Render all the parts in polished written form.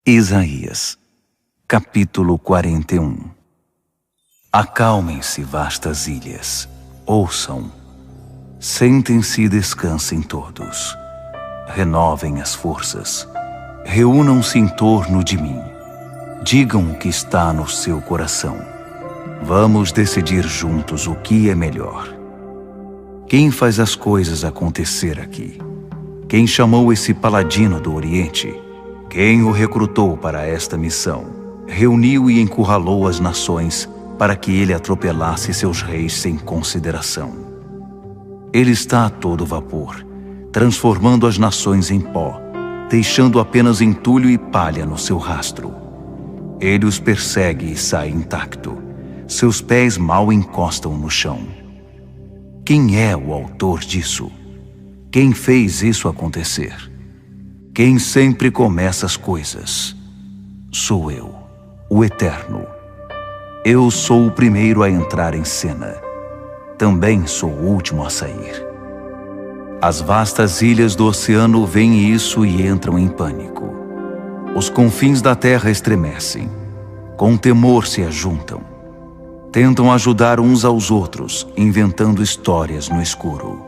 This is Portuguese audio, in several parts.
Isaías, capítulo 41. Acalmem-se, vastas ilhas, ouçam. Sentem-se e descansem todos. Renovem as forças. Reúnam-se em torno de mim. Digam o que está no seu coração. Vamos decidir juntos o que é melhor. Quem faz as coisas acontecer aqui? Quem chamou esse paladino do Oriente? Quem o recrutou para esta missão? Reuniu e encurralou as nações para que ele atropelasse seus reis sem consideração. Ele está a todo vapor, transformando as nações em pó, deixando apenas entulho e palha no seu rastro. Ele os persegue e sai intacto. Seus pés mal encostam no chão. Quem é o autor disso? Quem fez isso acontecer? Quem sempre começa as coisas? Sou eu, o Eterno. Eu sou o primeiro a entrar em cena. Também sou o último a sair. As vastas ilhas do oceano veem isso e entram em pânico. Os confins da terra estremecem. Com temor se ajuntam. Tentam ajudar uns aos outros, inventando histórias no escuro.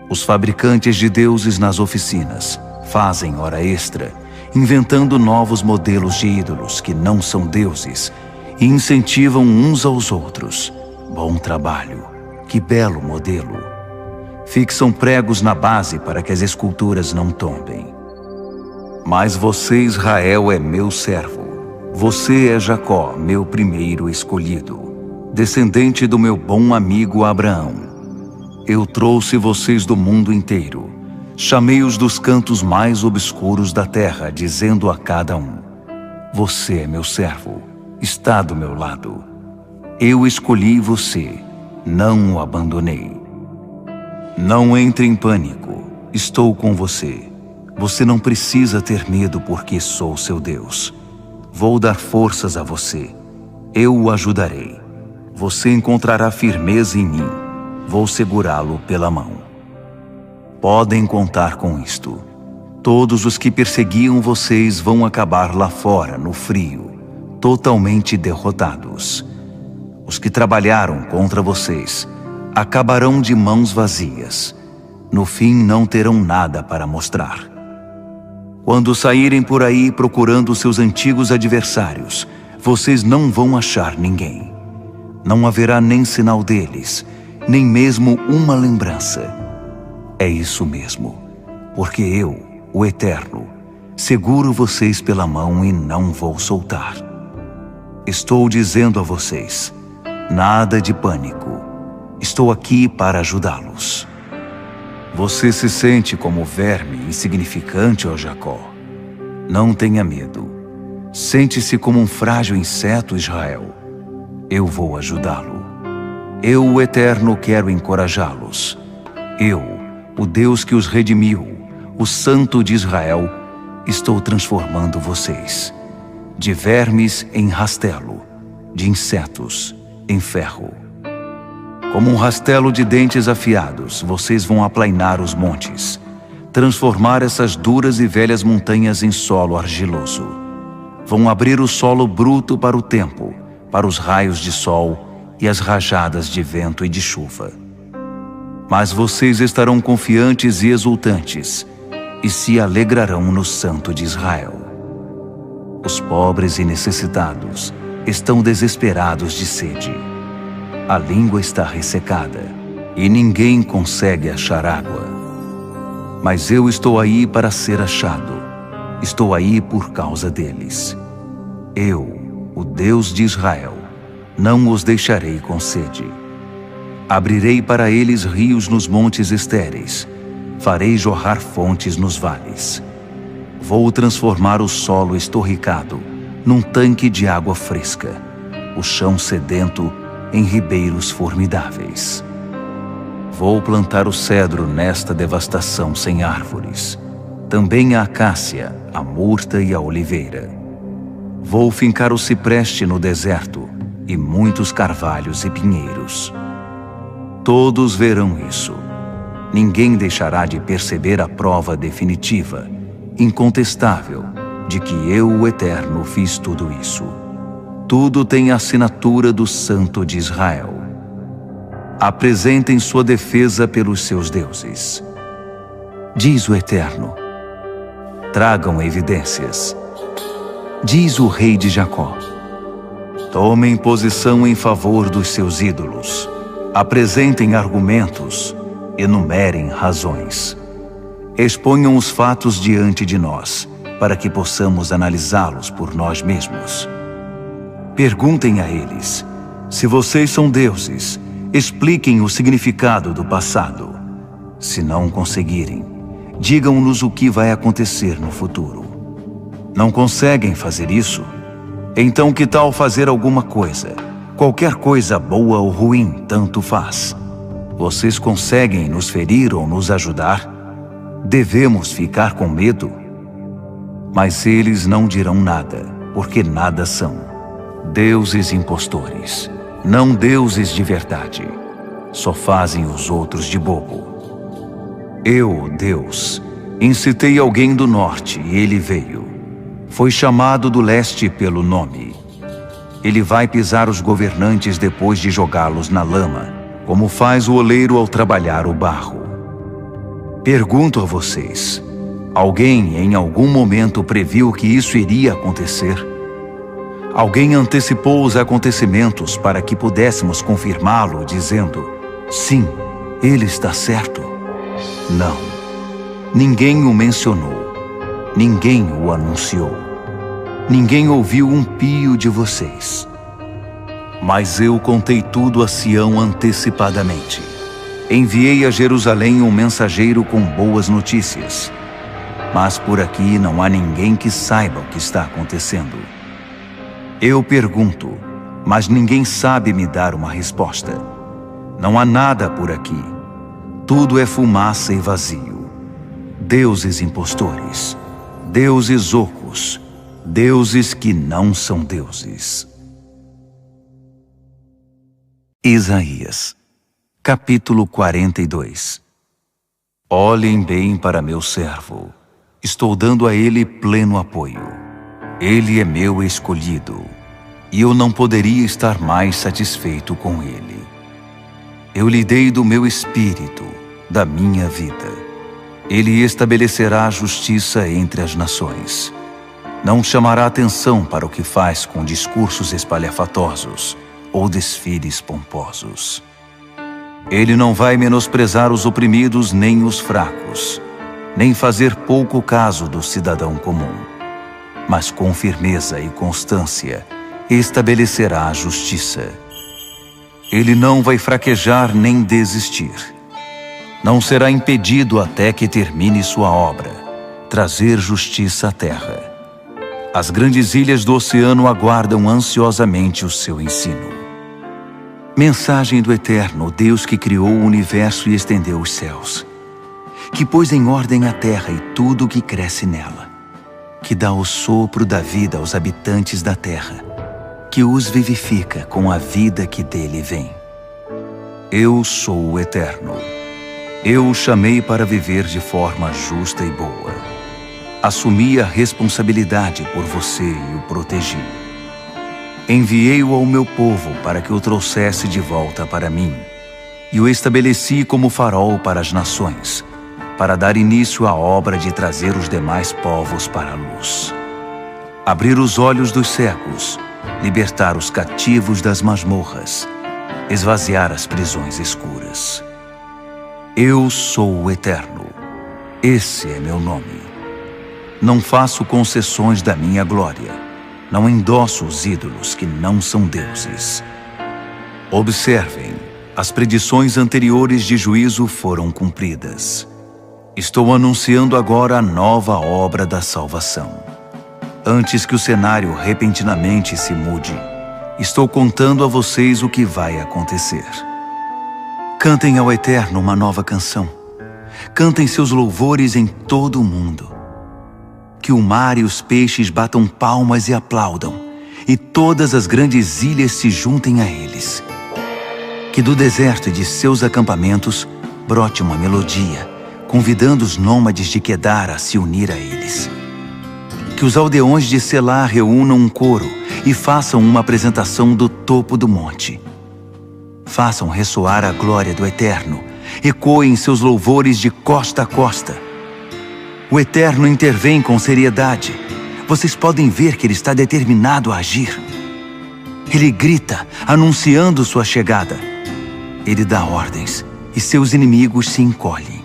Os fabricantes de deuses nas oficinas fazem hora extra, inventando novos modelos de ídolos que não são deuses e incentivam uns aos outros. Bom trabalho, que belo modelo. Fixam pregos na base para que as esculturas não tombem. Mas você, Israel, é meu servo. Você é Jacó, meu primeiro escolhido, descendente do meu bom amigo Abraão. Eu trouxe vocês do mundo inteiro. Chamei-os dos cantos mais obscuros da terra, dizendo a cada um: você é meu servo, está do meu lado. Eu escolhi você, não o abandonei. Não entre em pânico, estou com você. Você não precisa ter medo porque sou seu Deus. Vou dar forças a você. Eu o ajudarei. Você encontrará firmeza em mim. Vou segurá-lo pela mão. Podem contar com isto. Todos os que perseguiam vocês vão acabar lá fora, no frio, totalmente derrotados. Os que trabalharam contra vocês acabarão de mãos vazias. No fim, não terão nada para mostrar. Quando saírem por aí procurando seus antigos adversários, vocês não vão achar ninguém. Não haverá nem sinal deles, nem mesmo uma lembrança. É isso mesmo, porque eu, o Eterno, seguro vocês pela mão e não vou soltar. Estou dizendo a vocês, nada de pânico. Estou aqui para ajudá-los. Você se sente como verme insignificante, ó Jacó? Não tenha medo. Sente-se como um frágil inseto, Israel. Eu vou ajudá-lo. Eu, o Eterno, quero encorajá-los. Eu, o Deus que os redimiu, o Santo de Israel, estou transformando vocês. De vermes em rastelo, de insetos em ferro. Como um rastelo de dentes afiados, vocês vão aplainar os montes, transformar essas duras e velhas montanhas em solo argiloso. Vão abrir o solo bruto para o tempo, para os raios de sol e as rajadas de vento e de chuva. Mas vocês estarão confiantes e exultantes, e se alegrarão no Santo de Israel. Os pobres e necessitados estão desesperados de sede. A língua está ressecada, e ninguém consegue achar água. Mas eu estou aí para ser achado. Estou aí por causa deles. Eu, o Deus de Israel, não os deixarei com sede. Abrirei para eles rios nos montes estéreis. Farei jorrar fontes nos vales. Vou transformar o solo estorricado num tanque de água fresca, o chão sedento em ribeiros formidáveis. Vou plantar o cedro nesta devastação sem árvores, também a acácia, a murta e a oliveira. Vou fincar o cipreste no deserto e muitos carvalhos e pinheiros. Todos verão isso. Ninguém deixará de perceber a prova definitiva, incontestável, de que eu, o Eterno, fiz tudo isso. Tudo tem a assinatura do Santo de Israel. Apresentem sua defesa pelos seus deuses. Diz o Eterno: tragam evidências. Diz o Rei de Jacó: tomem posição em favor dos seus ídolos. Apresentem argumentos, enumerem razões. Exponham os fatos diante de nós, para que possamos analisá-los por nós mesmos. Perguntem a eles: se vocês são deuses, expliquem o significado do passado. Se não conseguirem, digam-nos o que vai acontecer no futuro. Não conseguem fazer isso? Então que tal fazer alguma coisa? Qualquer coisa boa ou ruim, tanto faz. Vocês conseguem nos ferir ou nos ajudar? Devemos ficar com medo? Mas eles não dirão nada, porque nada são. Deuses impostores, não deuses de verdade. Só fazem os outros de bobo. Eu, Deus, incitei alguém do norte e ele veio. Foi chamado do leste pelo nome. Ele vai pisar os governantes depois de jogá-los na lama, como faz o oleiro ao trabalhar o barro. Pergunto a vocês: alguém em algum momento previu que isso iria acontecer? Alguém antecipou os acontecimentos para que pudéssemos confirmá-lo, dizendo: sim, ele está certo? Não. Ninguém o mencionou. Ninguém o anunciou. Ninguém ouviu um pio de vocês. Mas eu contei tudo a Sião antecipadamente. Enviei a Jerusalém um mensageiro com boas notícias. Mas por aqui não há ninguém que saiba o que está acontecendo. Eu pergunto, mas ninguém sabe me dar uma resposta. Não há nada por aqui. Tudo é fumaça e vazio. Deuses impostores. Deuses ocos. Deuses que não são deuses. Isaías, capítulo 42. Olhem bem para meu servo. Estou dando a ele pleno apoio. Ele é meu escolhido, e eu não poderia estar mais satisfeito com ele. Eu lhe dei do meu espírito, da minha vida. Ele estabelecerá a justiça entre as nações. Não chamará atenção para o que faz com discursos espalhafatosos ou desfiles pomposos. Ele não vai menosprezar os oprimidos nem os fracos, nem fazer pouco caso do cidadão comum. Mas com firmeza e constância estabelecerá a justiça. Ele não vai fraquejar nem desistir. Não será impedido até que termine sua obra, trazer justiça à terra. As grandes ilhas do oceano aguardam ansiosamente o seu ensino. Mensagem do Eterno, Deus que criou o universo e estendeu os céus, que pôs em ordem a terra e tudo o que cresce nela, que dá o sopro da vida aos habitantes da terra, que os vivifica com a vida que dele vem. Eu sou o Eterno. Eu o chamei para viver de forma justa e boa. Assumi a responsabilidade por você e o protegi. Enviei-o ao meu povo para que o trouxesse de volta para mim, e o estabeleci como farol para as nações, para dar início à obra de trazer os demais povos para a luz. Abrir os olhos dos cegos, libertar os cativos das masmorras, esvaziar as prisões escuras. Eu sou o Eterno. Esse é meu nome. Não faço concessões da minha glória. Não endosso os ídolos que não são deuses. Observem, as predições anteriores de juízo foram cumpridas. Estou anunciando agora a nova obra da salvação. Antes que o cenário repentinamente se mude, estou contando a vocês o que vai acontecer. Cantem ao Eterno uma nova canção. Cantem seus louvores em todo o mundo. Que o mar e os peixes batam palmas e aplaudam, e todas as grandes ilhas se juntem a eles. Que do deserto e de seus acampamentos brote uma melodia, convidando os nômades de Quedar a se unir a eles. Que que os aldeões de Selá reúnam um coro e façam uma apresentação do topo do monte. Façam ressoar a glória do Eterno, ecoem seus louvores de costa a costa. O Eterno intervém com seriedade. Vocês podem ver que ele está determinado a agir. Ele grita, anunciando sua chegada. Ele dá ordens e seus inimigos se encolhem.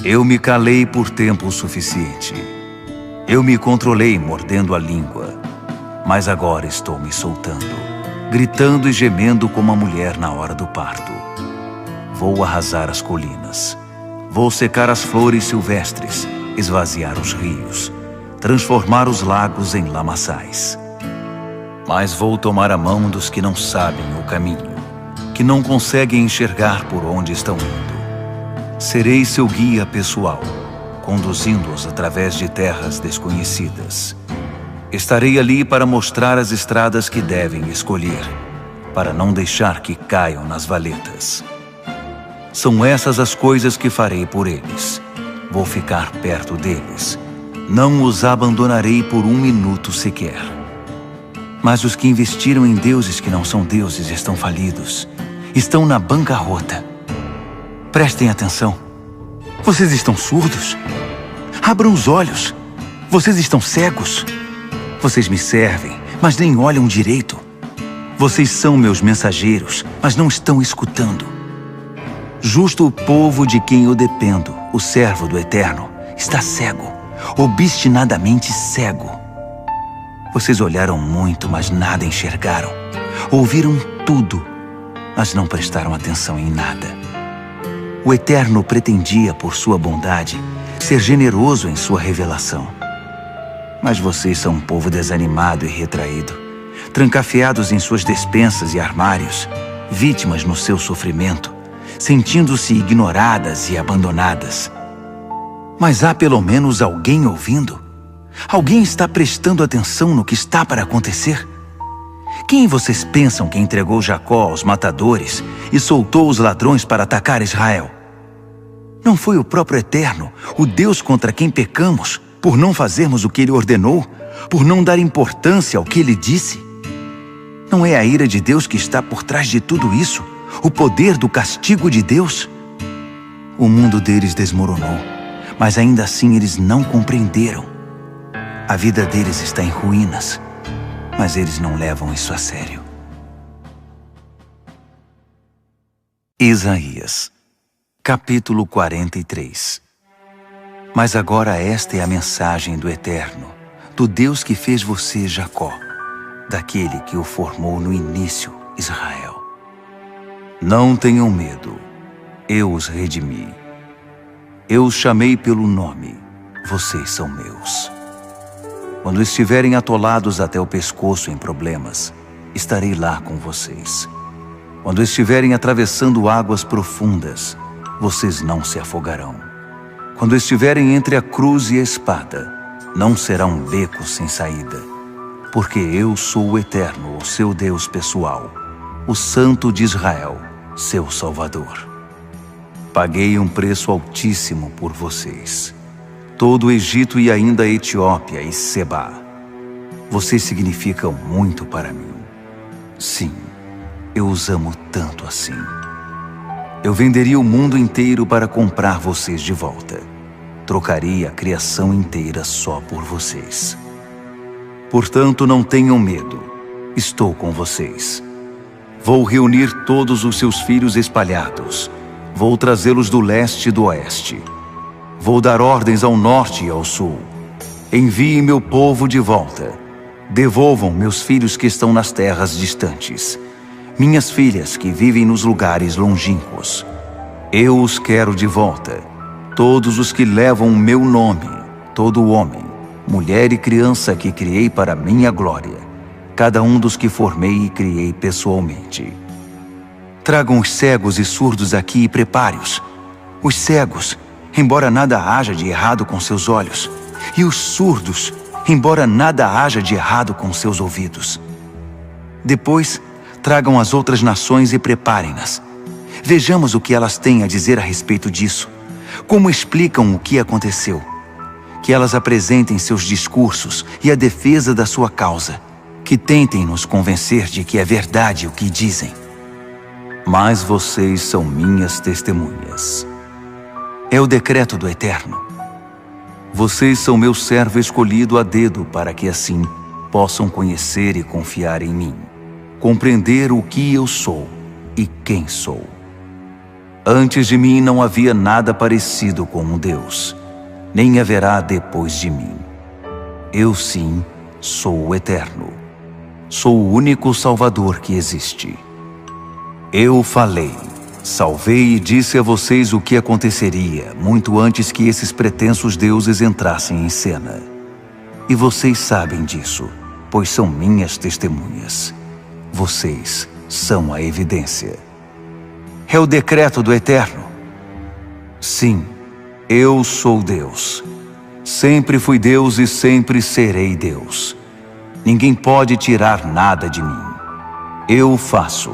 Eu me calei por tempo suficiente. Eu me controlei mordendo a língua, mas agora estou me soltando, gritando e gemendo como a mulher na hora do parto. Vou arrasar as colinas. Vou secar as flores silvestres, esvaziar os rios, transformar os lagos em lamaçais. Mas vou tomar a mão dos que não sabem o caminho, que não conseguem enxergar por onde estão indo. Serei seu guia pessoal, conduzindo-os através de terras desconhecidas. Estarei ali para mostrar as estradas que devem escolher, para não deixar que caiam nas valetas. São essas as coisas que farei por eles. Vou ficar perto deles. Não os abandonarei por um minuto sequer. Mas os que investiram em deuses que não são deuses estão falidos. Estão na bancarrota. Prestem atenção. Vocês estão surdos? Abram os olhos. Vocês estão cegos? Vocês me servem, mas nem olham direito. Vocês são meus mensageiros, mas não estão escutando. Justo o povo de quem eu dependo, o servo do Eterno, está cego, obstinadamente cego. Vocês olharam muito, mas nada enxergaram. Ouviram tudo, mas não prestaram atenção em nada. O Eterno pretendia, por sua bondade, ser generoso em sua revelação. Mas vocês são um povo desanimado e retraído, trancafiados em suas despensas e armários, vítimas no seu sofrimento, sentindo-se ignoradas e abandonadas. Mas há pelo menos alguém ouvindo? Alguém está prestando atenção no que está para acontecer? Quem vocês pensam que entregou Jacó aos matadores e soltou os ladrões para atacar Israel? Não foi o próprio Eterno, o Deus contra quem pecamos, por não fazermos o que Ele ordenou, por não dar importância ao que Ele disse? Não é a ira de Deus que está por trás de tudo isso? O poder do castigo de Deus? O mundo deles desmoronou, mas ainda assim eles não compreenderam. A vida deles está em ruínas, mas eles não levam isso a sério. Isaías, capítulo 43. Mas agora esta é a mensagem do Eterno, do Deus que fez você, Jacó, daquele que o formou no início, Israel. Não tenham medo, eu os redimi. Eu os chamei pelo nome, vocês são meus. Quando estiverem atolados até o pescoço em problemas, estarei lá com vocês. Quando estiverem atravessando águas profundas, vocês não se afogarão. Quando estiverem entre a cruz e a espada, não será um beco sem saída, porque eu sou o Eterno, o seu Deus pessoal, o Santo de Israel, seu Salvador. Paguei um preço altíssimo por vocês. Todo o Egito e ainda a Etiópia e Sebá. Vocês significam muito para mim. Sim, eu os amo tanto assim. Eu venderia o mundo inteiro para comprar vocês de volta. Trocaria a criação inteira só por vocês. Portanto, não tenham medo. Estou com vocês. Vou reunir todos os seus filhos espalhados. Vou trazê-los do leste e do oeste. Vou dar ordens ao norte e ao sul. Enviem meu povo de volta. Devolvam meus filhos que estão nas terras distantes. Minhas filhas que vivem nos lugares longínquos. Eu os quero de volta. Todos os que levam o meu nome, todo homem, mulher e criança que criei para minha glória. Cada um dos que formei e criei pessoalmente. Tragam os cegos e surdos aqui e prepare-os. Os cegos, embora nada haja de errado com seus olhos, e os surdos, embora nada haja de errado com seus ouvidos. Depois, tragam as outras nações e preparem-nas. Vejamos o que elas têm a dizer a respeito disso. Como explicam o que aconteceu? que elas apresentem seus discursos e a defesa da sua causa, que tentem nos convencer de que é verdade o que dizem. Mas vocês são minhas testemunhas. É o decreto do Eterno. Vocês são meu servo escolhido a dedo para que assim possam conhecer e confiar em mim, compreender o que eu sou e quem sou. Antes de mim não havia nada parecido com um Deus, nem haverá depois de mim. Eu sim sou o Eterno. Sou o único Salvador que existe. Eu falei, salvei e disse a vocês o que aconteceria muito antes que esses pretensos deuses entrassem em cena. E vocês sabem disso, pois são minhas testemunhas. Vocês são a evidência. É o decreto do Eterno. Sim, eu sou Deus. Sempre fui Deus e sempre serei Deus. Ninguém pode tirar nada de mim. Eu faço.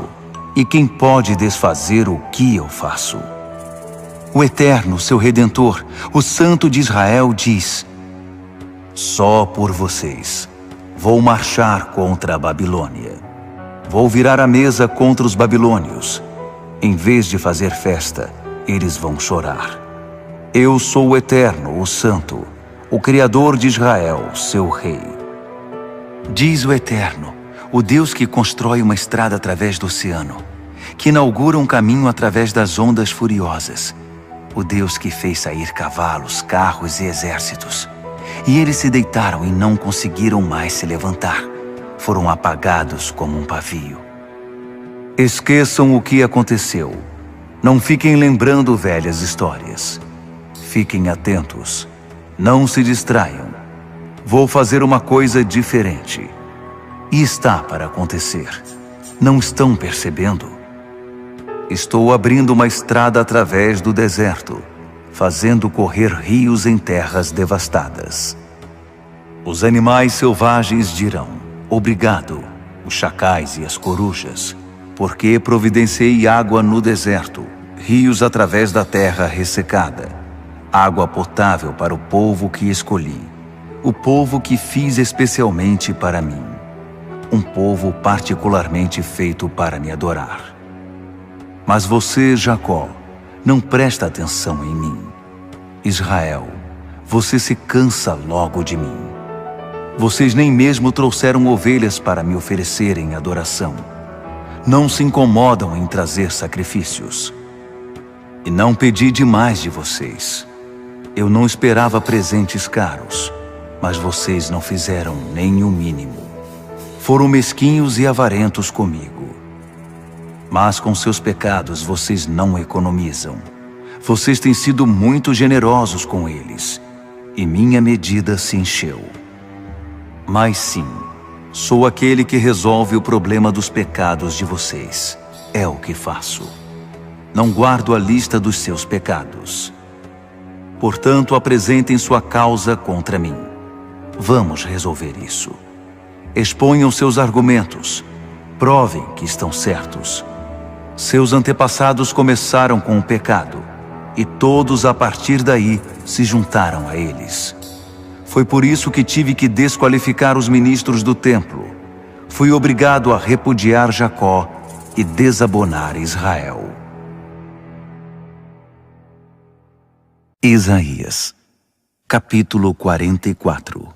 E quem pode desfazer o que eu faço? O Eterno, seu Redentor, o Santo de Israel, diz: só por vocês vou marchar contra a Babilônia. Vou virar a mesa contra os babilônios. Em vez de fazer festa, eles vão chorar. Eu sou o Eterno, o Santo, o Criador de Israel, seu Rei. Diz o Eterno, o Deus que constrói uma estrada através do oceano, que inaugura um caminho através das ondas furiosas, o Deus que fez sair cavalos, carros e exércitos. E eles se deitaram e não conseguiram mais se levantar. Foram apagados como um pavio. Esqueçam o que aconteceu. Não fiquem lembrando velhas histórias. Fiquem atentos. Não se distraiam. Vou fazer uma coisa diferente. E está para acontecer. Não estão percebendo? Estou abrindo uma estrada através do deserto, fazendo correr rios em terras devastadas. Os animais selvagens dirão: obrigado, os chacais e as corujas, porque providenciei água no deserto, rios através da terra ressecada, água potável para o povo que escolhi, o povo que fiz especialmente para mim, um povo particularmente feito para me adorar. Mas você, Jacó, não presta atenção em mim. Israel, você se cansa logo de mim. Vocês nem mesmo trouxeram ovelhas para me oferecerem adoração. Não se incomodam em trazer sacrifícios. E não pedi demais de vocês. Eu não esperava presentes caros, mas vocês não fizeram nem o mínimo. Foram mesquinhos e avarentos comigo. Mas com seus pecados vocês não economizam. Vocês têm sido muito generosos com eles, e minha medida se encheu. Mas sim, sou aquele que resolve o problema dos pecados de vocês. É o que faço. Não guardo a lista dos seus pecados. Portanto, apresentem sua causa contra mim. Vamos resolver isso. Exponham seus argumentos. Provem que estão certos. Seus antepassados começaram com o pecado, e todos a partir daí se juntaram a eles. Foi por isso que tive que desqualificar os ministros do templo. Fui obrigado a repudiar Jacó e desabonar Israel. Isaías, capítulo 44.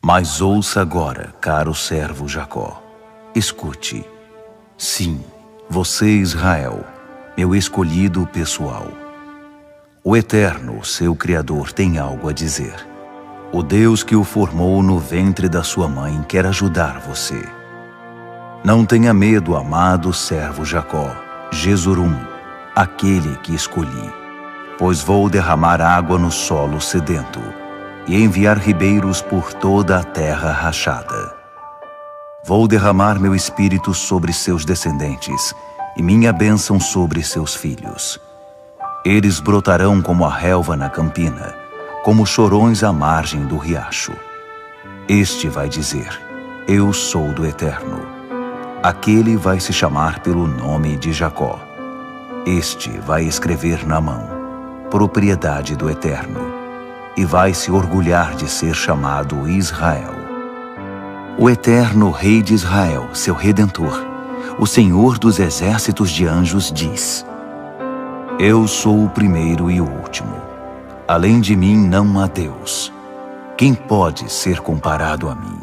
Mas ouça agora, caro servo Jacó. Escute. Sim, você, Israel, meu escolhido pessoal. O Eterno, seu Criador, tem algo a dizer. O Deus que o formou no ventre da sua mãe quer ajudar você. Não tenha medo, amado servo Jacó, Jesurum, aquele que escolhi, pois vou derramar água no solo sedento e enviar ribeiros por toda a terra rachada. Vou derramar meu espírito sobre seus descendentes e minha bênção sobre seus filhos. Eles brotarão como a relva na campina, como chorões à margem do riacho. Este vai dizer: eu sou do Eterno. Aquele vai se chamar pelo nome de Jacó. Este vai escrever na mão: propriedade do Eterno. e vai se orgulhar de ser chamado Israel. O eterno Rei de Israel, seu Redentor, o Senhor dos exércitos de anjos, diz: Eu sou o primeiro e o último. Além de mim não há Deus. Quem pode ser comparado a mim?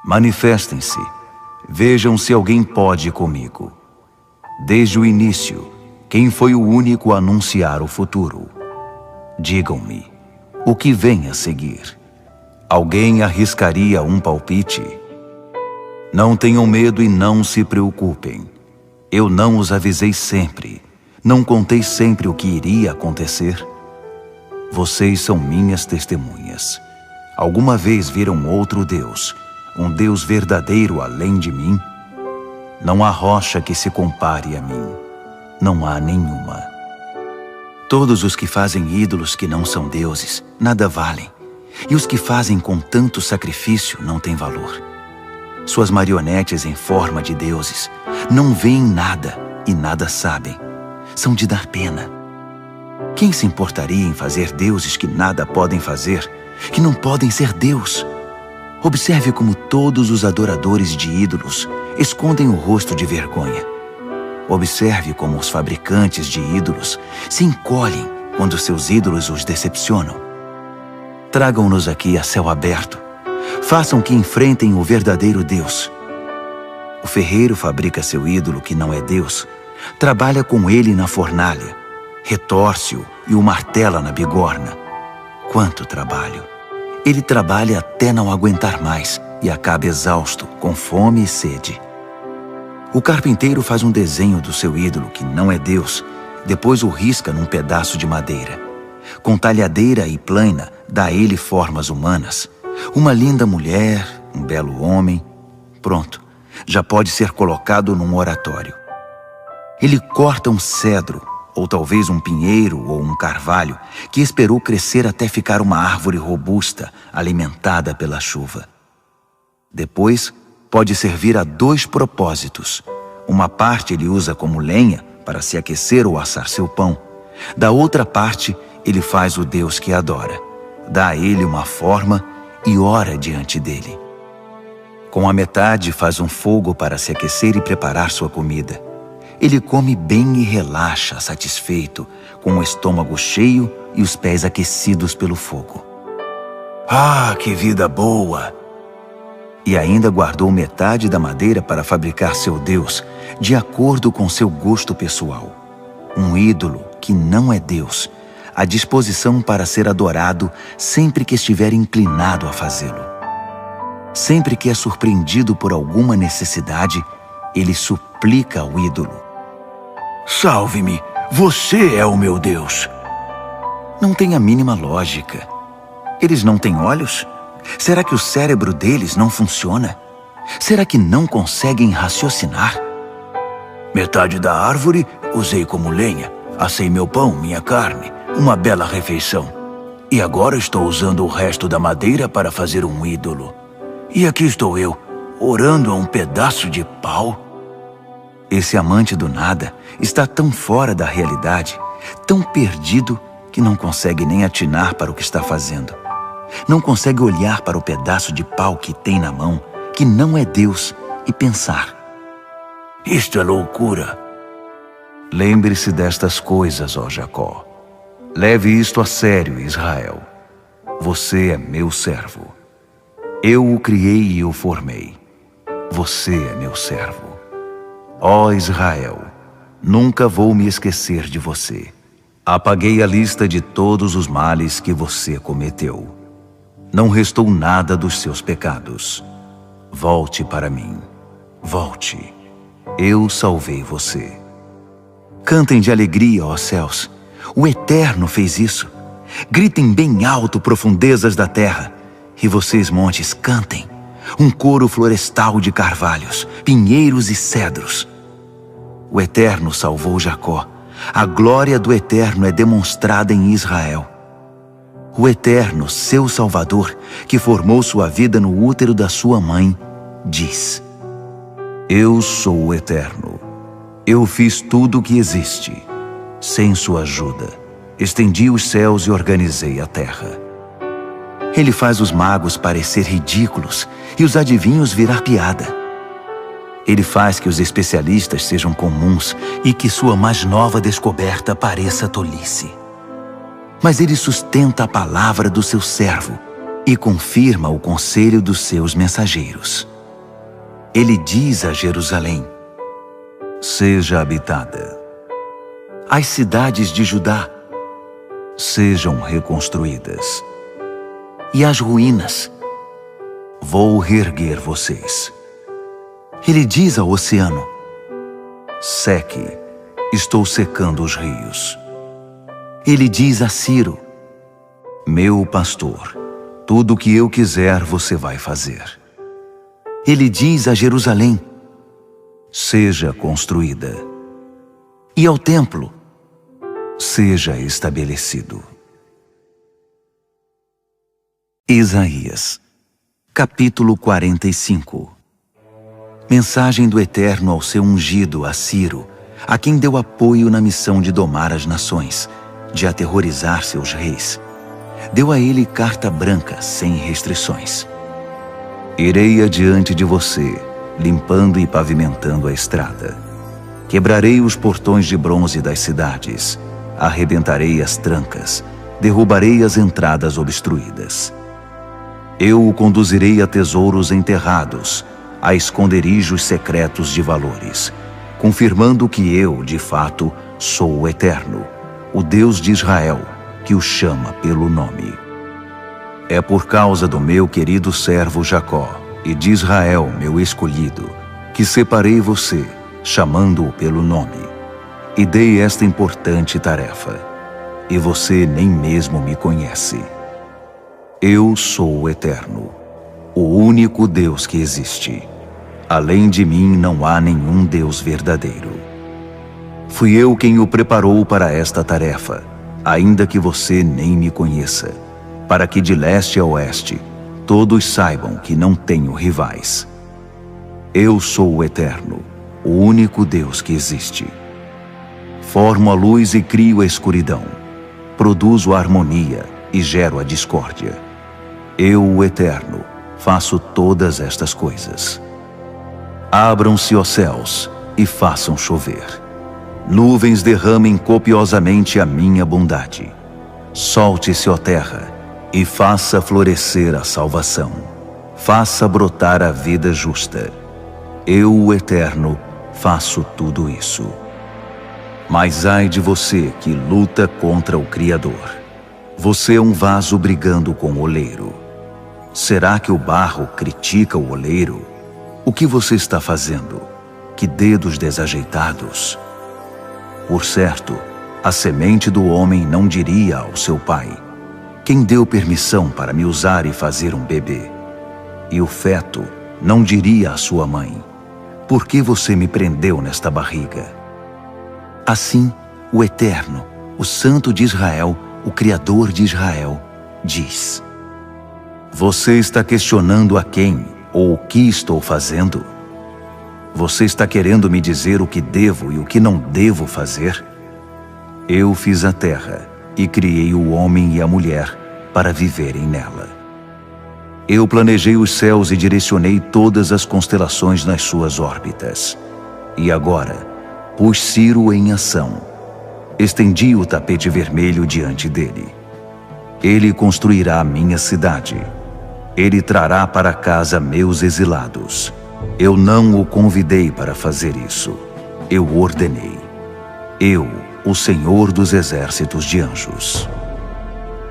Manifestem-se, vejam se alguém pode comigo. Desde o início, quem foi o único a anunciar o futuro? Digam-me, o que vem a seguir? Alguém arriscaria um palpite? Não tenham medo e não se preocupem. Eu não os avisei sempre, não contei sempre o que iria acontecer. Vocês são minhas testemunhas. Alguma vez viram outro Deus, um Deus verdadeiro além de mim? Não há rocha que se compare a mim. Não há nenhuma. Todos os que fazem ídolos que não são deuses, nada valem. E os que fazem com tanto sacrifício não têm valor. Suas marionetes em forma de deuses não veem nada e nada sabem. São de dar pena. Quem se importaria em fazer deuses que nada podem fazer, que não podem ser Deus? Observe como todos os adoradores de ídolos escondem o rosto de vergonha. Observe como os fabricantes de ídolos se encolhem quando seus ídolos os decepcionam. Tragam-nos aqui a céu aberto. Façam que enfrentem o verdadeiro Deus. O ferreiro fabrica seu ídolo que não é Deus, trabalha com ele na fornalha, retorce-o e o martela na bigorna. Quanto trabalho! Ele trabalha até não aguentar mais e acaba exausto, com fome e sede. O carpinteiro faz um desenho do seu ídolo que não é Deus, depois o risca num pedaço de madeira. Com talhadeira e plana, dá a ele formas humanas. Uma linda mulher, um belo homem. Pronto, já pode ser colocado num oratório. Ele corta um cedro, ou talvez um pinheiro ou um carvalho, que esperou crescer até ficar uma árvore robusta, alimentada pela chuva. Depois, pode servir a 2 propósitos. Uma parte ele usa como lenha para se aquecer ou assar seu pão. Da outra parte, ele faz o Deus que adora. Dá a ele uma forma e ora diante dele. Com a metade faz um fogo para se aquecer e preparar sua comida. Ele come bem e relaxa, satisfeito, com o estômago cheio e os pés aquecidos pelo fogo. Ah, que vida boa! E ainda guardou metade da madeira para fabricar seu Deus, de acordo com seu gosto pessoal. Um ídolo que não é Deus, à disposição para ser adorado sempre que estiver inclinado a fazê-lo. Sempre que é surpreendido por alguma necessidade, ele suplica ao ídolo: Salve-me, você é o meu Deus. Não tem a mínima lógica. Eles não têm olhos? Será que o cérebro deles não funciona? Será que não conseguem raciocinar? Metade da árvore usei como lenha, assei meu pão, minha carne, uma bela refeição. E agora estou usando o resto da madeira para fazer um ídolo. E aqui estou eu, orando a um pedaço de pau. Esse amante do nada está tão fora da realidade, tão perdido, que não consegue nem atinar para o que está fazendo. Não consegue olhar para o pedaço de pau que tem na mão, que não é Deus, e pensar: isto é loucura. Lembre-se destas coisas, ó Jacó. Leve isto a sério, Israel. Você é meu servo. Eu o criei e o formei. Você é meu servo. Ó Israel, nunca vou me esquecer de você. Apaguei a lista de todos os males que você cometeu. Não restou nada dos seus pecados. Volte para mim. Volte. Eu salvei você. Cantem de alegria, ó céus. O Eterno fez isso. Gritem bem alto, profundezas da terra. E vocês, montes, cantem. Um coro florestal de carvalhos, pinheiros e cedros. O Eterno salvou Jacó. A glória do Eterno é demonstrada em Israel. O Eterno, seu Salvador, que formou sua vida no útero da sua mãe, diz: Eu sou o Eterno. Eu fiz tudo o que existe. Sem sua ajuda, estendi os céus e organizei a terra. Ele faz os magos parecer ridículos e os adivinhos virar piada. Ele faz que os especialistas sejam comuns e que sua mais nova descoberta pareça tolice. Mas ele sustenta a palavra do seu servo e confirma o conselho dos seus mensageiros. Ele diz a Jerusalém: seja habitada. As cidades de Judá sejam reconstruídas. E as ruínas, vou reerguer vocês. Ele diz ao oceano: seque, estou secando os rios. Ele diz a Ciro: meu pastor, tudo o que eu quiser você vai fazer. Ele diz a Jerusalém: seja construída. E ao templo: seja estabelecido. Isaías, capítulo 45. Mensagem do Eterno ao seu ungido, a Ciro, a quem deu apoio na missão de domar as nações, de aterrorizar seus reis. Deu a ele carta branca, sem restrições. Irei adiante de você, limpando e pavimentando a estrada. Quebrarei os portões de bronze das cidades, arrebentarei as trancas, derrubarei as entradas obstruídas. Eu o conduzirei a tesouros enterrados, a esconderijos secretos de valores, confirmando que eu, de fato, sou o Eterno, o Deus de Israel, que o chama pelo nome. É por causa do meu querido servo Jacó e de Israel, meu escolhido, que separei você, chamando-o pelo nome, e dei esta importante tarefa, e você nem mesmo me conhece. Eu sou o Eterno, o único Deus que existe. Além de mim não há nenhum Deus verdadeiro. Fui eu quem o preparou para esta tarefa, ainda que você nem me conheça, para que de leste a oeste todos saibam que não tenho rivais. Eu sou o Eterno, o único Deus que existe. Formo a luz e crio a escuridão. Produzo a harmonia e gero a discórdia. Eu, o Eterno, faço todas estas coisas. Abram-se os céus e façam chover. Nuvens derramem copiosamente a minha bondade. Solte-se, ó terra, e faça florescer a salvação. Faça brotar a vida justa. Eu, o Eterno, faço tudo isso. Mas ai de você que luta contra o Criador. Você é um vaso brigando com o oleiro. Será que o barro critica o oleiro? O que você está fazendo? Que dedos desajeitados! Por certo, a semente do homem não diria ao seu pai: quem deu permissão para me usar e fazer um bebê? E o feto não diria à sua mãe: por que você me prendeu nesta barriga? Assim, o Eterno, o Santo de Israel, o Criador de Israel, diz: você está questionando a quem ou o que estou fazendo? Você está querendo me dizer o que devo e o que não devo fazer? Eu fiz a terra e criei o homem e a mulher para viverem nela. Eu planejei os céus e direcionei todas as constelações nas suas órbitas. E agora, pus Ciro em ação. Estendi o tapete vermelho diante dele. Ele construirá a minha cidade. Ele trará para casa meus exilados. Eu não o convidei para fazer isso. Eu ordenei. Eu, o Senhor dos exércitos de anjos.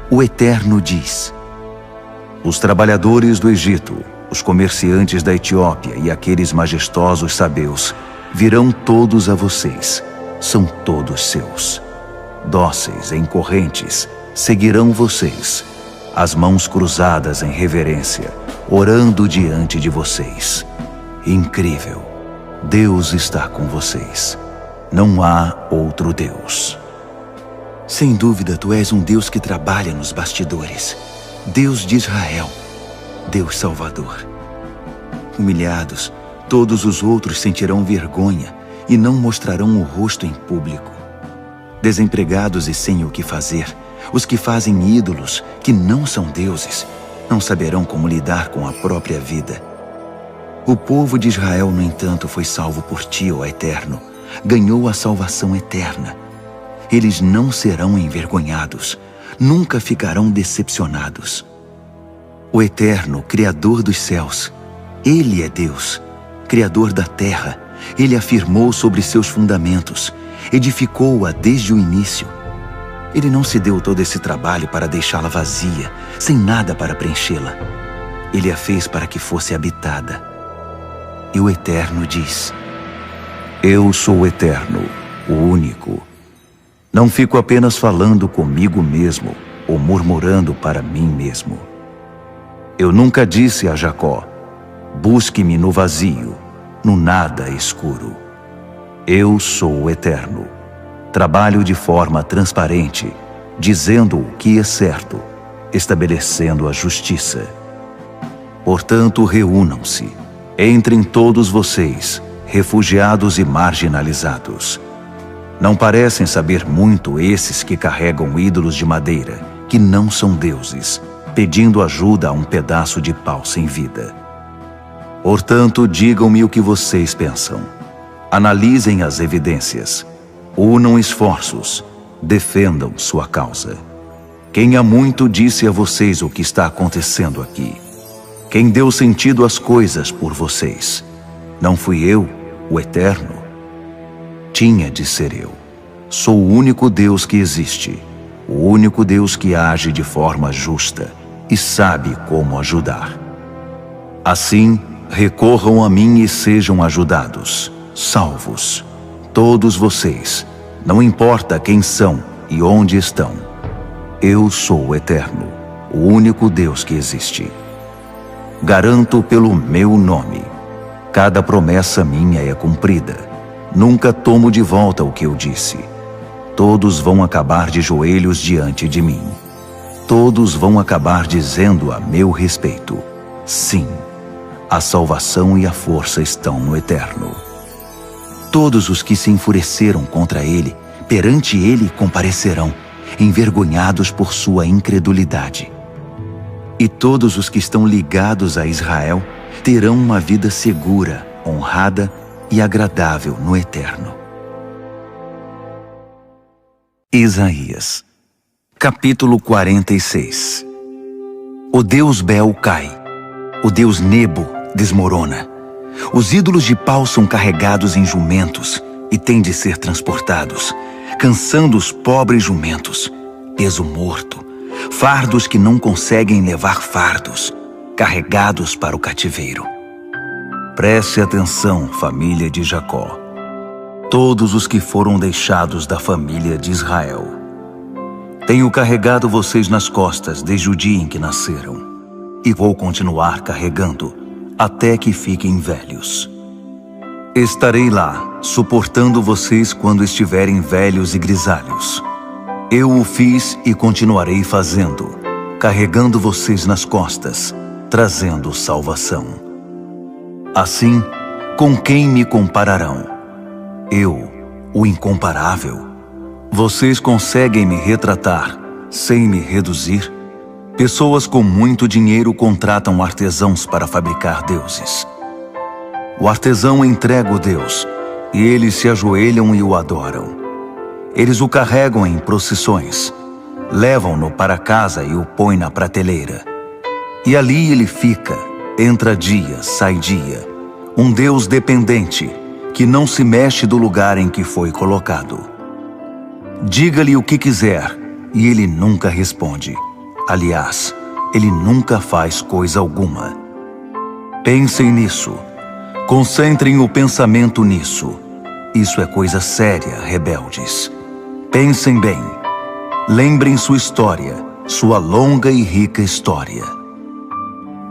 O Eterno diz: os trabalhadores do Egito, os comerciantes da Etiópia e aqueles majestosos sabeus virão todos a vocês. São todos seus. Dóceis em correntes, seguirão vocês, as mãos cruzadas em reverência, orando diante de vocês. Incrível! Deus está com vocês. Não há outro Deus. Sem dúvida, tu és um Deus que trabalha nos bastidores. Deus de Israel, Deus Salvador. Humilhados, todos os outros sentirão vergonha e não mostrarão o rosto em público. Desempregados e sem o que fazer, os que fazem ídolos, que não são deuses, não saberão como lidar com a própria vida. O povo de Israel, no entanto, foi salvo por ti, ó Eterno. Ganhou a salvação eterna. Eles não serão envergonhados, nunca ficarão decepcionados. O Eterno, Criador dos céus, Ele é Deus, Criador da terra. Ele afirmou sobre seus fundamentos, edificou-a desde o início. Ele não se deu todo esse trabalho para deixá-la vazia, sem nada para preenchê-la. Ele a fez para que fosse habitada. E o Eterno diz: Eu sou o Eterno, o único. Não fico apenas falando comigo mesmo ou murmurando para mim mesmo. Eu nunca disse a Jacó: busque-me no vazio, no nada escuro. Eu sou o Eterno. Trabalho de forma transparente, dizendo o que é certo, estabelecendo a justiça. Portanto, reúnam-se, entrem todos vocês, refugiados e marginalizados. Não parecem saber muito esses que carregam ídolos de madeira, que não são deuses, pedindo ajuda a um pedaço de pau sem vida. Portanto, digam-me o que vocês pensam. Analisem as evidências. Unam esforços. Defendam sua causa. Quem há muito disse a vocês o que está acontecendo aqui? Quem deu sentido às coisas por vocês? Não fui eu, o Eterno? Tinha de ser eu. Sou o único Deus que existe, o único Deus que age de forma justa e sabe como ajudar. Assim, recorram a mim e sejam ajudados, salvos, todos vocês, não importa quem são e onde estão. Eu sou o Eterno, o único Deus que existe. Garanto pelo meu nome. Cada promessa minha é cumprida. Nunca tomo de volta o que eu disse. Todos vão acabar de joelhos diante de mim. Todos vão acabar dizendo a meu respeito: sim, a salvação e a força estão no Eterno. Todos os que se enfureceram contra ele, perante ele comparecerão, envergonhados por sua incredulidade. E todos os que estão ligados a Israel terão uma vida segura, honrada e agradável no Eterno. Isaías, capítulo 46. O Deus Bel cai, o Deus Nebo desmorona. Os ídolos de pau são carregados em jumentos e têm de ser transportados, cansando os pobres jumentos, peso morto, fardos que não conseguem levar fardos, carregados para o cativeiro. Preste atenção, família de Jacó, todos os que foram deixados da família de Israel. Tenho carregado vocês nas costas desde o dia em que nasceram, e vou continuar carregando até que fiquem velhos. Estarei lá, suportando vocês quando estiverem velhos e grisalhos. Eu o fiz e continuarei fazendo, carregando vocês nas costas, trazendo salvação. Assim, com quem me compararão? Eu, o incomparável? Vocês conseguem me retratar sem me reduzir? Pessoas com muito dinheiro contratam artesãos para fabricar deuses. O artesão entrega o Deus, e eles se ajoelham e o adoram. Eles o carregam em procissões, levam-no para casa e o põem na prateleira. E ali ele fica, entra dia, sai dia, um Deus dependente, que não se mexe do lugar em que foi colocado. Diga-lhe o que quiser, e ele nunca responde. Aliás, ele nunca faz coisa alguma. Pensem nisso. Concentrem o pensamento nisso. Isso é coisa séria, rebeldes. Pensem bem. Lembrem sua história, sua longa e rica história.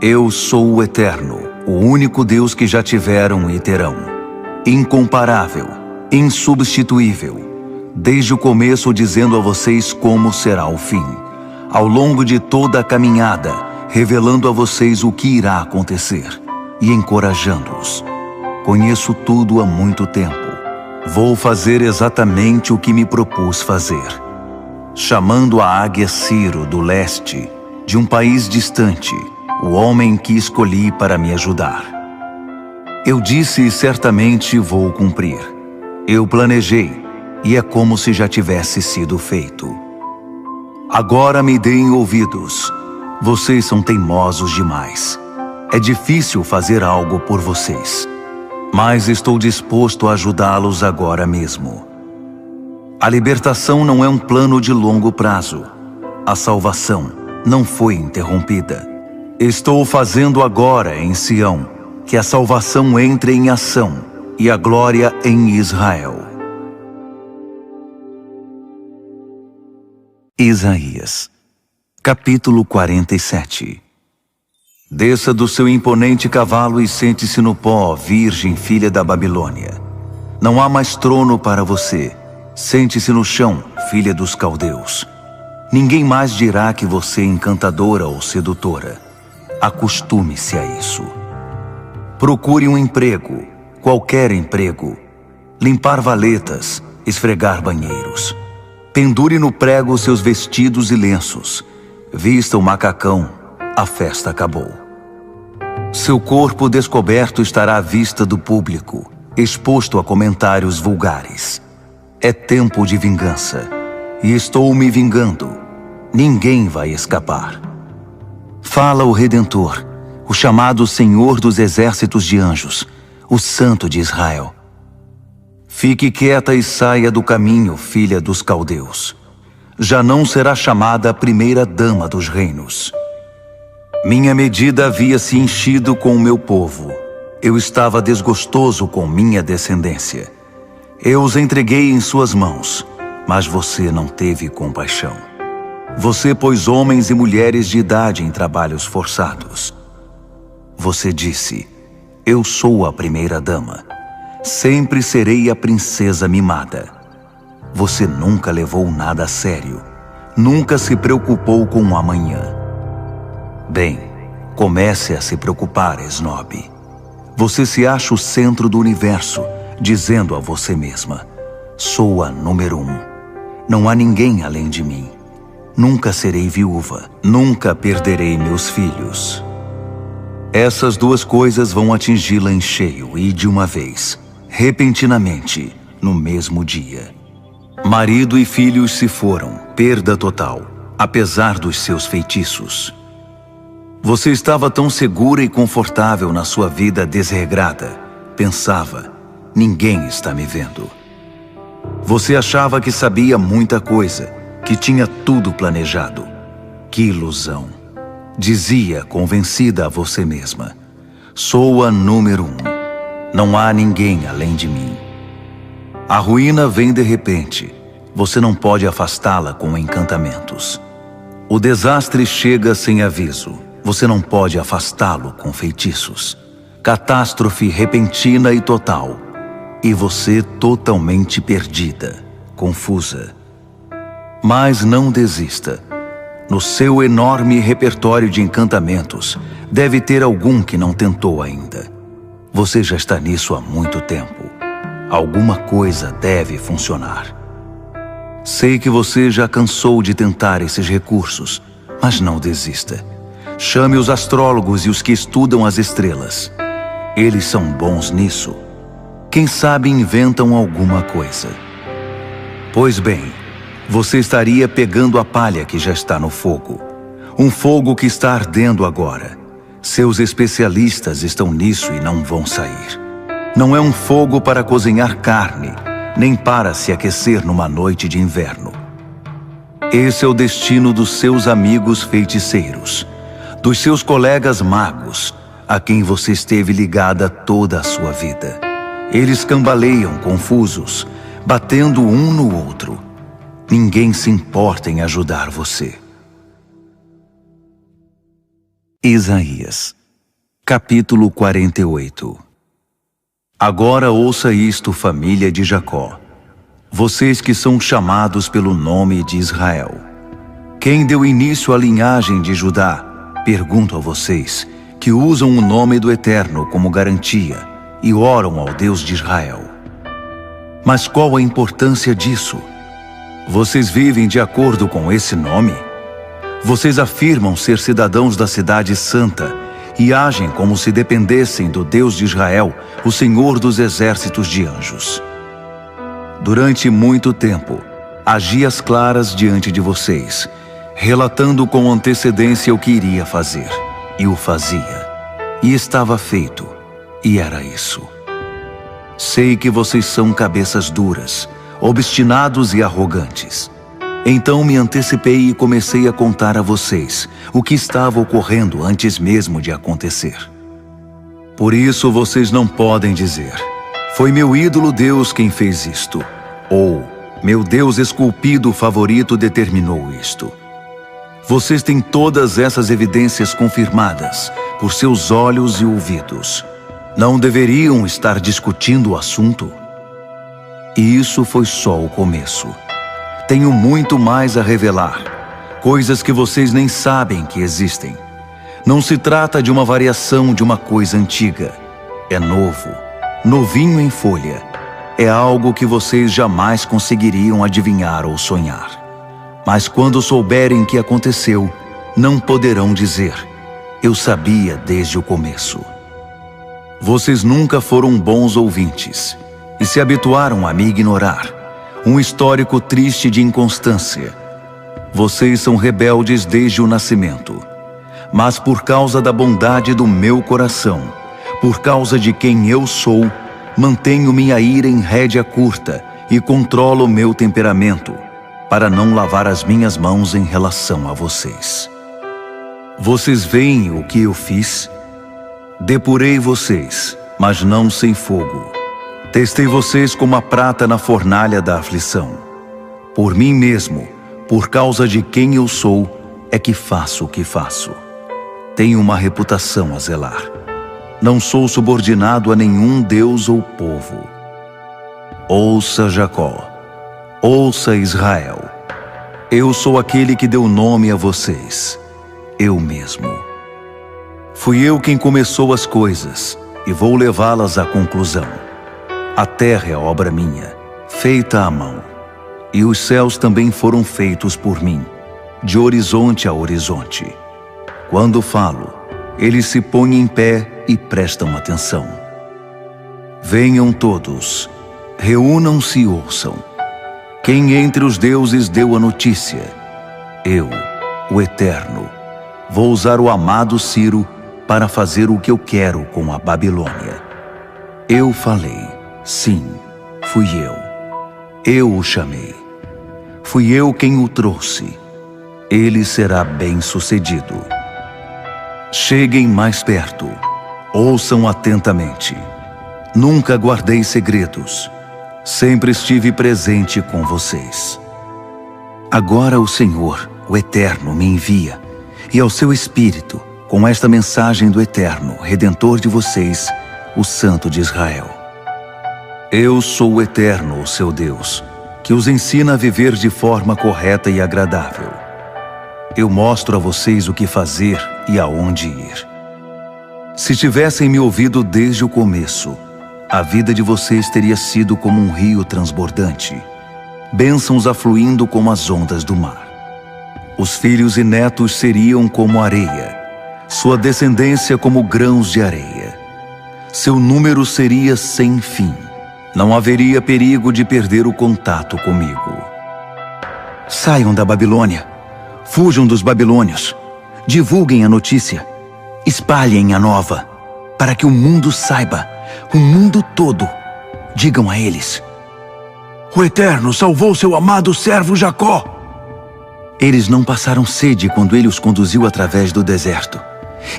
Eu sou o Eterno, o único Deus que já tiveram e terão. Incomparável, insubstituível, desde o começo dizendo a vocês como será o fim. Ao longo de toda a caminhada, revelando a vocês o que irá acontecer e encorajando-os. Conheço tudo há muito tempo. Vou fazer exatamente o que me propus fazer. Chamando a águia Ciro do leste, de um país distante, o homem que escolhi para me ajudar. Eu disse certamente vou cumprir. Eu planejei, e é como se já tivesse sido feito. Agora me deem ouvidos. Vocês são teimosos demais. É difícil fazer algo por vocês, mas estou disposto a ajudá-los agora mesmo. A libertação não é um plano de longo prazo. A salvação não foi interrompida. Estou fazendo agora em Sião que a salvação entre em ação e a glória em Israel. Isaías, capítulo 47. Desça do seu imponente cavalo e sente-se no pó, virgem filha da Babilônia. Não há mais trono para você. Sente-se no chão, filha dos caldeus. Ninguém mais dirá que você é encantadora ou sedutora. Acostume-se a isso. Procure um emprego, qualquer emprego. Limpar valetas, esfregar banheiros. Pendure no prego seus vestidos e lenços. Vista o macacão, a festa acabou. Seu corpo descoberto estará à vista do público, exposto a comentários vulgares. É tempo de vingança, e estou me vingando. Ninguém vai escapar. Fala o Redentor, o chamado Senhor dos exércitos de anjos, o Santo de Israel. Fique quieta e saia do caminho, filha dos caldeus. Já não será chamada a primeira dama dos reinos. Minha medida havia se enchido com o meu povo. Eu estava desgostoso com minha descendência. Eu os entreguei em suas mãos, mas você não teve compaixão. Você pôs homens e mulheres de idade em trabalhos forçados. Você disse, eu sou a primeira dama. Sempre serei a princesa mimada. Você nunca levou nada a sério. Nunca se preocupou com o amanhã. Bem, comece a se preocupar, esnobe. Você se acha o centro do universo, dizendo a você mesma, sou a número 1. Não há ninguém além de mim. Nunca serei viúva. Nunca perderei meus filhos. Essas duas coisas vão atingi-la em cheio e de uma vez, repentinamente, no mesmo dia. Marido e filhos se foram, perda total, apesar dos seus feitiços. Você estava tão segura e confortável na sua vida desregrada. Pensava, ninguém está me vendo. Você achava que sabia muita coisa, que tinha tudo planejado. Que ilusão. Dizia, convencida a você mesma, sou a número 1. Não há ninguém além de mim. A ruína vem de repente. Você não pode afastá-la com encantamentos. O desastre chega sem aviso. Você não pode afastá-lo com feitiços. Catástrofe repentina e total. E você totalmente perdida, confusa. Mas não desista. No seu enorme repertório de encantamentos, deve ter algum que não tentou ainda. Você já está nisso há muito tempo. Alguma coisa deve funcionar. Sei que você já cansou de tentar esses recursos, mas não desista. Chame os astrólogos e os que estudam as estrelas. Eles são bons nisso. Quem sabe inventam alguma coisa. Pois bem, você estaria pegando a palha que já está no fogo. Um fogo que está ardendo agora. Seus especialistas estão nisso e não vão sair. Não é um fogo para cozinhar carne, nem para se aquecer numa noite de inverno. Esse é o destino dos seus amigos feiticeiros, dos seus colegas magos, a quem você esteve ligada toda a sua vida. Eles cambaleiam confusos, batendo um no outro. Ninguém se importa em ajudar você. Isaías, capítulo 48. Agora ouça isto, família de Jacó, vocês que são chamados pelo nome de Israel. Quem deu início à linhagem de Judá? Pergunto a vocês, que usam o nome do Eterno como garantia e oram ao Deus de Israel. Mas qual a importância disso? Vocês vivem de acordo com esse nome? Vocês afirmam ser cidadãos da cidade santa e agem como se dependessem do Deus de Israel, o Senhor dos exércitos de anjos. Durante muito tempo, agi às claras diante de vocês, relatando com antecedência o que iria fazer, e o fazia. E estava feito, e era isso. Sei que vocês são cabeças duras, obstinados e arrogantes. Então me antecipei e comecei a contar a vocês o que estava ocorrendo antes mesmo de acontecer. Por isso vocês não podem dizer: foi meu ídolo Deus quem fez isto, ou meu Deus esculpido favorito determinou isto. Vocês têm todas essas evidências confirmadas por seus olhos e ouvidos. Não deveriam estar discutindo o assunto? E isso foi só o começo. Tenho muito mais a revelar, coisas que vocês nem sabem que existem. Não se trata de uma variação de uma coisa antiga. É novo, novinho em folha. É algo que vocês jamais conseguiriam adivinhar ou sonhar. Mas quando souberem que aconteceu, não poderão dizer: eu sabia desde o começo. Vocês nunca foram bons ouvintes e se habituaram a me ignorar. Um histórico triste de inconstância. Vocês são rebeldes desde o nascimento. Mas por causa da bondade do meu coração, por causa de quem eu sou, mantenho minha ira em rédea curta e controlo meu temperamento, para não lavar as minhas mãos em relação a vocês. Vocês veem o que eu fiz? Depurei vocês, mas não sem fogo. Testei vocês como a prata na fornalha da aflição. Por mim mesmo, por causa de quem eu sou, é que faço o que faço. Tenho uma reputação a zelar. Não sou subordinado a nenhum Deus ou povo. Ouça Jacó, ouça Israel. Eu sou aquele que deu nome a vocês, eu mesmo. Fui eu quem começou as coisas e vou levá-las à conclusão. A terra é obra minha, feita à mão, e os céus também foram feitos por mim, de horizonte a horizonte. Quando falo, eles se põem em pé e prestam atenção. Venham todos, reúnam-se e ouçam. Quem entre os deuses deu a notícia? Eu, o Eterno, vou usar o amado Ciro para fazer o que eu quero com a Babilônia. Eu falei. Sim, fui eu. Eu o chamei. Fui eu quem o trouxe. Ele será bem-sucedido. Cheguem mais perto. Ouçam atentamente. Nunca guardei segredos. Sempre estive presente com vocês. Agora o Senhor, o Eterno, me envia, e ao seu Espírito, com esta mensagem do Eterno, Redentor de vocês, o Santo de Israel. Eu sou o Eterno, o seu Deus, que os ensina a viver de forma correta e agradável. Eu mostro a vocês o que fazer e aonde ir. Se tivessem me ouvido desde o começo, a vida de vocês teria sido como um rio transbordante, bênçãos afluindo como as ondas do mar. Os filhos e netos seriam como areia, sua descendência como grãos de areia. Seu número seria sem fim. Não haveria perigo de perder o contato comigo. Saiam da Babilônia. Fujam dos babilônios. Divulguem a notícia. Espalhem a nova, para que o mundo saiba, o mundo todo. Digam a eles: o Eterno salvou seu amado servo Jacó. Eles não passaram sede quando ele os conduziu através do deserto.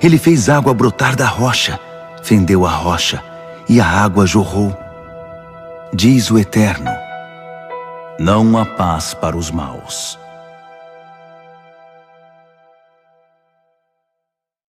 Ele fez água brotar da rocha, fendeu a rocha, e a água jorrou. Diz o Eterno: não há paz para os maus.